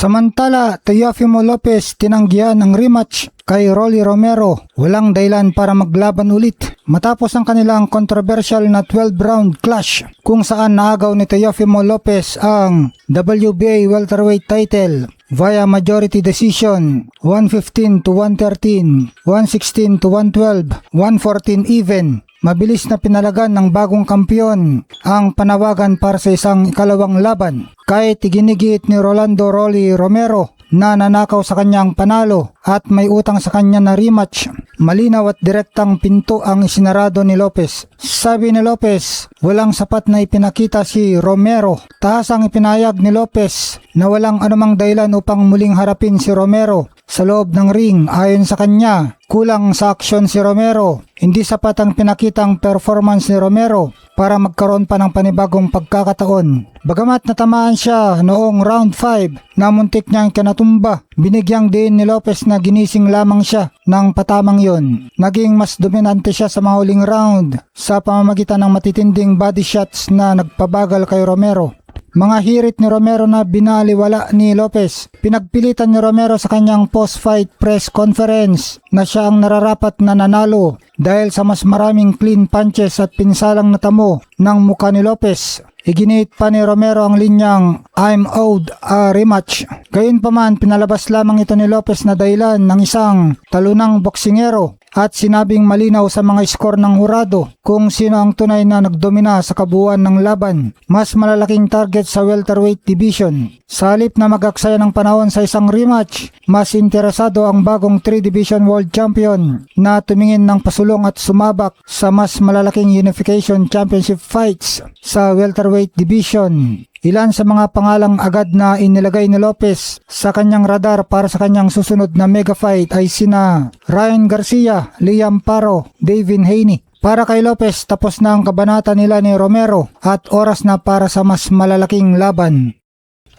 Samantala, Teofimo Lopez tinanggihan ng rematch kay Rolly Romero. Walang dahilan para maglaban ulit matapos ang kanilang controversial na 12-round clash kung saan naagaw ni Teofimo Lopez ang WBA welterweight title via majority decision 115 to 113, 116 to 112, 114 even. Mabilis na pinalagan ng bagong kampiyon ang panawagan para sa isang ikalawang laban kahit iginigit ni Rolando Rolly Romero na nanakaw sa kanyang panalo at may utang sa kanya na rematch. Malinaw at direktang pinto ang isinarado ni Lopez. Sabi ni Lopez, walang sapat na ipinakita si Romero. Tahas ang ipinayag ni Lopez na walang anumang dahilan upang muling harapin si Romero sa loob ng ring. Ayon sa kanya, kulang sa aksyon si Romero. Hindi sapat ang pinakitang performance ni Romero para magkaroon pa ng panibagong pagkakataon. Bagamat natamaan siya noong round 5 na muntik niyang kinatumba, binigyang din ni Lopez na ginising lamang siya ng patamang yon. Naging mas dominante siya sa mga huling round sa pamamagitan ng matitinding body shots na nagpabagal kay Romero. Mga hirit ni Romero na binaliwala ni Lopez. Pinagpilitan ni Romero sa kanyang post-fight press conference na siya ang nararapat na nanalo dahil sa mas maraming clean punches at pinsalang natamo ng muka ni Lopez. Iginit pa ni Romero ang linyang "I'm owed a rematch". Gayunpaman, pinalabas lamang ito ni Lopez na dahilan ng isang talunang boksingero at sinabing malinaw sa mga skor ng hurado kung sino ang tunay na nagdomina sa kabuuan ng laban. Mas malalaking target sa welterweight division. Sa halip na mag-aksaya ng panahon sa isang rematch, mas interesado ang bagong 3-division world champion na tumingin ng pasulong at sumabak sa mas malalaking unification championship fights sa welterweight division. Ilan sa mga pangalang agad na inilagay ni Lopez sa kanyang radar para sa kanyang susunod na mega fight ay sina Ryan Garcia, Liam Paro, Devin Haney. Para kay Lopez, tapos na ang kabanata nila ni Romero at oras na para sa mas malalaking laban.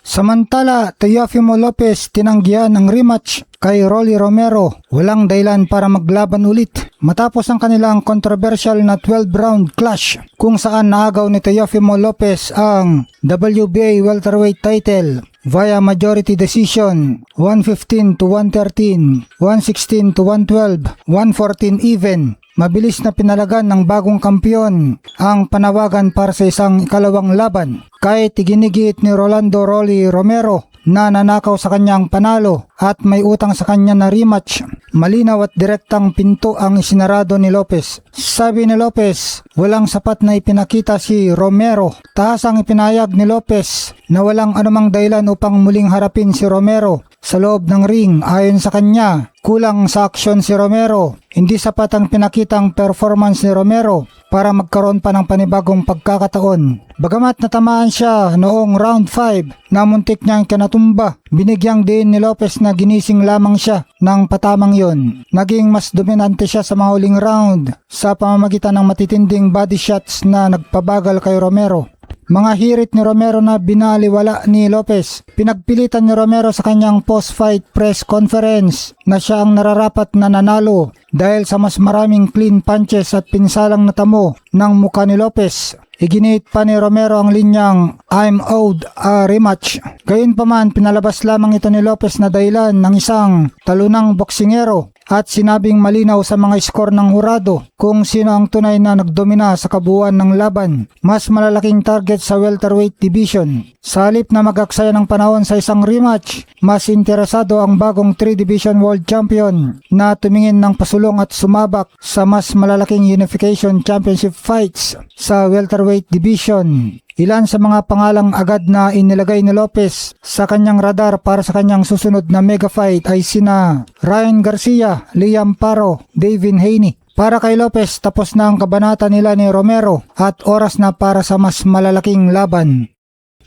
Samantala, Teofimo Lopez tinanggihan ng rematch kay Rolly Romero. Walang dahilan para maglaban ulit matapos ang kanilang controversial na 12-round clash kung saan naagaw ni Teofimo Lopez ang WBA welterweight title via majority decision 115 to 113, 116 to 112, 114 even. Mabilis na pinalagan ng bagong kampiyon ang panawagan para sa isang ikalawang laban kahit iginigit ni Rolando Rolly Romero na nanakaw sa kanyang panalo at may utang sa kanya na rematch. Malinaw at direktang pinto ang isinarado ni Lopez. Sabi ni Lopez, walang sapat na ipinakita si Romero. Tahas ang ipinayag ni Lopez na walang anumang dahilan upang muling harapin si Romero sa loob ng ring. Ayon sa kanya, kulang sa aksyon si Romero. Hindi sapat ang pinakitang performance ni Romero para magkaroon pa ng panibagong pagkakataon. Bagamat natamaan siya noong round 5 na muntik niyang kinatumba, binigyang din ni Lopez na ginising lamang siya ng patamang yon. Naging mas dominante siya sa mga huling round sa pamamagitan ng matitinding body shots na nagpabagal kay Romero. Mga hirit ni Romero na binaliwala ni Lopez. Pinagpilitan ni Romero sa kanyang post-fight press conference na siya ang nararapat na nanalo dahil sa mas maraming clean punches at pinsalang natamo ng muka ni Lopez. Iginit pa ni Romero ang linyang "I'm owed a rematch". Gayunpaman, pinalabas lamang ito ni Lopez na dahilan ng isang talunang boksingero at sinabing malinaw sa mga skor ng hurado kung sino ang tunay na nagdomina sa kabuuan ng laban. Mas malalaking target sa welterweight division. Sa halip na mag-aksaya ng panahon sa isang rematch, mas interesado ang bagong 3-division world champion na tumingin ng pasulong at sumabak sa mas malalaking unification championship fights sa welterweight division. Ilan sa mga pangalang agad na inilagay ni Lopez sa kanyang radar para sa kanyang susunod na mega fight ay sina Ryan Garcia, Liam Paro, Devin Haney. Para kay Lopez, tapos na ang kabanata nila ni Romero at oras na para sa mas malalaking laban.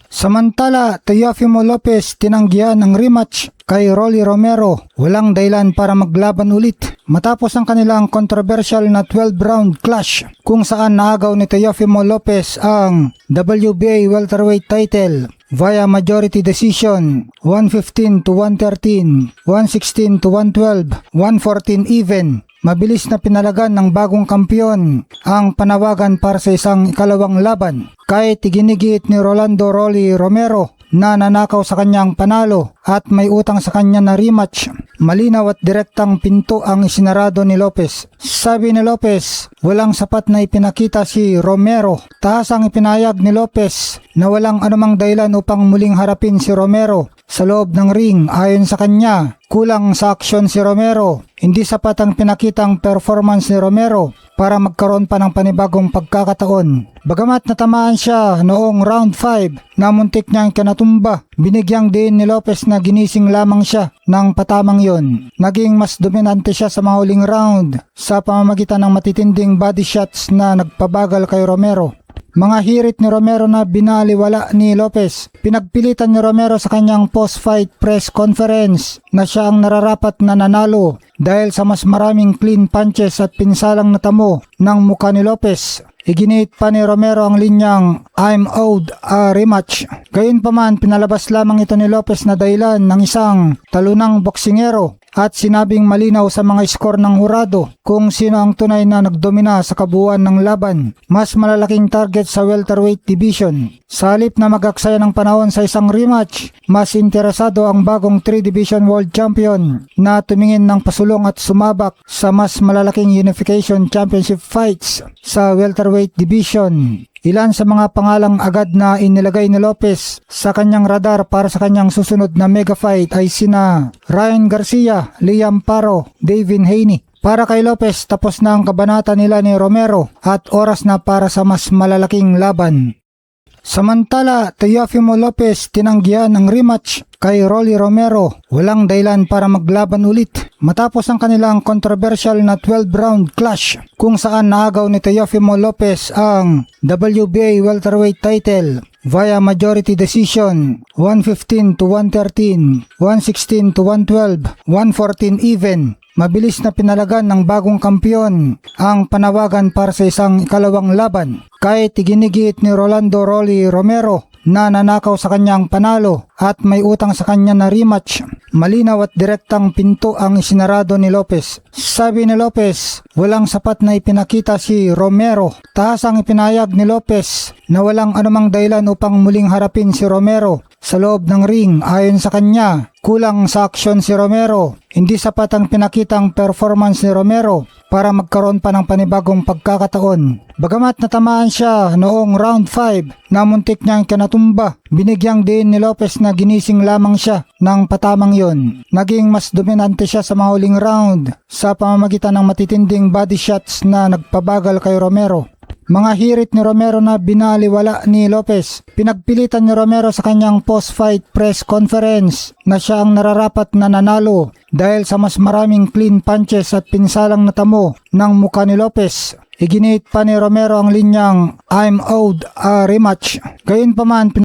Samantala, Teofimo Lopez tinanggihan ng rematch kay Rolly Romero. Walang dahilan para maglaban ulit matapos ang kanilang controversial na 12-round clash kung saan naagaw ni Teofimo Lopez ang WBA welterweight title via majority decision 115 to 113, 116 to 112, 114 even. Mabilis na pinalagan ng bagong kampiyon ang panawagan para sa isang ikalawang laban kahit iginigit ni Rolando Rolly Romero na nanakaw sa kanyang panalo at may utang sa kanya na rematch. Malinaw at direktang pinto ang isinarado ni Lopez. Sabi ni Lopez, walang sapat na ipinakita si Romero. Taas ang ipinayag ni Lopez na walang anumang dahilan upang muling harapin si Romero sa loob ng ring. Ayon sa kanya, kulang sa aksyon si Romero. Hindi sapat ang pinakitang performance ni Romero para magkaroon pa ng panibagong pagkakataon. Bagamat natamaan siya noong round 5 na muntik niyang kinatumba, binigyang din ni Lopez na ginising lamang siya ng patamang yon. Naging mas dominante siya sa mga huling round sa pamamagitan ng matitinding body shots na nagpabagal kay Romero. Mga hirit ni Romero na binaliwala ni Lopez. Pinagpilitan ni Romero sa kanyang post-fight press conference na siya ang nararapat na nanalo dahil sa mas maraming clean punches at pinsalang natamo ng muka ni Lopez. Iginit pa ni Romero ang linyang "I'm owed a rematch". Gayunpaman, pinalabas lamang ito ni Lopez na dahilan ng isang talunang boksingero at sinabing malinaw sa mga skor ng hurado kung sino ang tunay na nagdomina sa kabuuan ng laban. Mas malalaking target sa welterweight division. Sa halip na mag-aksaya ng panahon sa isang rematch, mas interesado ang bagong 3-division world champion na tumingin ng pasulong at sumabak sa mas malalaking unification championship fights sa welterweight division. Ilan sa mga pangalang agad na inilagay ni Lopez sa kanyang radar para sa kanyang susunod na mega fight ay sina Ryan Garcia, Liam Paro, Devin Haney. Para kay Lopez, tapos na ang kabanata nila ni Romero at oras na para sa mas malalaking laban. Samantala, Teofimo Lopez tinanggihan ang rematch kay Rolly Romero. Walang dahilan para maglaban ulit matapos ang kanilang controversial na 12-round clash kung saan naagaw ni Teofimo Lopez ang WBA welterweight title via majority decision 115 to 113, 116 to 112, 114 even. Mabilis na pinalagan ng bagong kampiyon ang panawagan para sa isang ikalawang laban. Kahit iginigit ni Rolando "Rolly" Romero na nanakaw sa kanyang panalo at may utang sa kanya na rematch, malinaw at direktang pinto ang isinarado ni Lopez. Sabi ni Lopez, walang sapat na ipinakita si Romero. Taas ang ipinayag ni Lopez na walang anumang dahilan upang muling harapin si Romero sa loob ng ring. Ayon sa kanya, kulang sa aksyon si Romero. Hindi sapat ang pinakitang performance ni Romero para magkaroon pa ng panibagong pagkakataon. Bagamat natamaan siya noong round 5 na muntik niyang kinatumba, binigyang din ni Lopez na ginising lamang siya ng patamang yon. Naging mas dominante siya sa mga huling round sa pamamagitan ng matitinding body shots na nagpabagal kay Romero. Mga hirit ni Romero na binaliwala ni Lopez. Pinagpilitan ni Romero sa kanyang post-fight press conference na siya ang nararapat na nanalo dahil sa mas maraming clean punches at pinsalang natamo ng muka ni Lopez. Iginit pa ni Romero ang linyang "I'm owed a rematch". Gayunpaman,